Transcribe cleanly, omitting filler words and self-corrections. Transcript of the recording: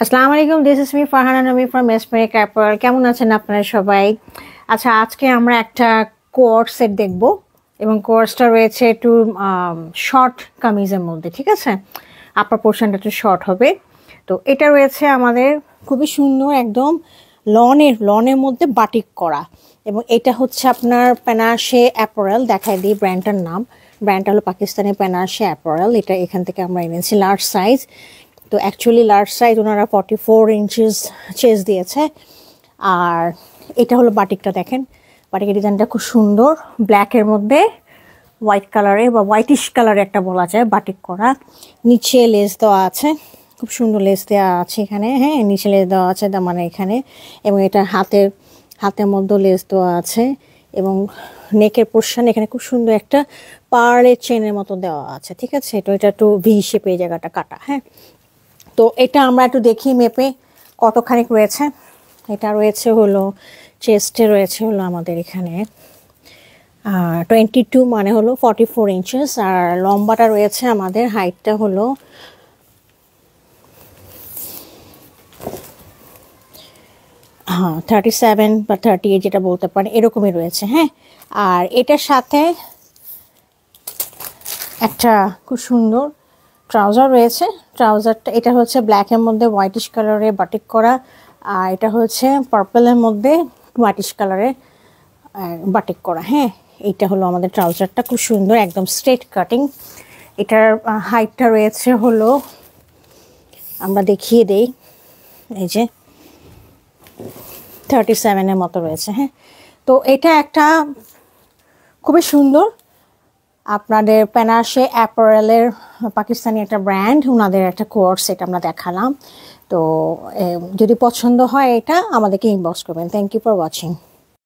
আসসালামু আলাইকুম, this is me Farhana নবী ফ্রম এসমেরি ক্যাপল। কেমন আছেন আপনারা সবাই? আচ্ছা, আজকে আমরা একটা কোয়ার্ড সেট দেখব এবং কোয়ার্সটা রয়েছে একটু শর্ট কামিজের মধ্যে, ঠিক আছে? আপার পোর্শনটা একটু শর্ট হবে। তো এটা রয়েছে আমাদের খুবই সুন্দর, একদম লনের মধ্যে বাটিক করা, এবং এটা হচ্ছে আপনার পেনাশে অ্যাপারেল। দেখাই দিই ব্র্যান্ডটার নাম। ব্র্যান্ডটা হলো পাকিস্তানি পেনাশে অ্যাপারেল। এটা এখান থেকে আমরা এনেছি লার্জ সাইজ। তো অ্যাকচুয়ালি লার্জ সাইজ ওনারা 44 ইঞ্চিস চেস দিয়েছে। আর এটা হলো বাটিকটা, দেখেন বাটিকের ডিজাইনটা খুব সুন্দর, ব্ল্যাকের মধ্যে হোয়াইট কালারে বা হোয়াইটিশ কালারে একটা বলা যায় বাটিক করা। নিচে লেস দেওয়া আছে, খুব সুন্দর লেস দেওয়া আছে এখানে, হ্যাঁ নিচে লেস দেওয়া আছে মানে এখানে, এবং এটা হাতের মধ্যে লেস দেওয়া আছে, এবং নেকের পোর্শন এখানে খুব সুন্দর একটা পার্লের চেনের মতো দেওয়া আছে, ঠিক আছে? তো এটা একটু ভি শেপে এই জায়গাটা কাটা, হ্যাঁ। তো এটা আমরা একটু দেখি মেপে কতখানি রয়েছে। এটা রয়েছে হলো চেস্টে রয়েছে হলো আমাদের এখানে 22 মানে হলো 44 ইঞ্চেস, আর লম্বাটা রয়েছে আমাদের হাইটটা হলো 37 বা 38 যেটা বলতে পারেন, এরকমই রয়েছে, হ্যাঁ। আর এটার সাথে একটা খুব সুন্দর ট্রাউজার রয়েছে। ট্রাউজারটা এটা হচ্ছে ব্ল্যাকের মধ্যে হোয়াইটিশ কালারে বাটিক করা, আর এটা হচ্ছে পার্পলের মধ্যে হোয়াইটিশ কালারে বাটিক করা, হ্যাঁ। এইটা হলো আমাদের ট্রাউজারটা, খুব সুন্দর একদম স্ট্রেট কাটিং। এটার হাইটটা রয়েছে হলো, আমরা দেখিয়ে দেই, এই যে 37-এর মতো রয়েছে, হ্যাঁ। তো এটা একটা খুবই সুন্দর আপনাদের পেনাশে অ্যাপারেলের পাকিস্তানি একটা ব্র্যান্ড, ওনাদের একটা কোর্স, এটা আমরা দেখালাম। তো যদি পছন্দ হয় এটা আমাদেরকে ইনবক্স করবেন। Thank you for watching.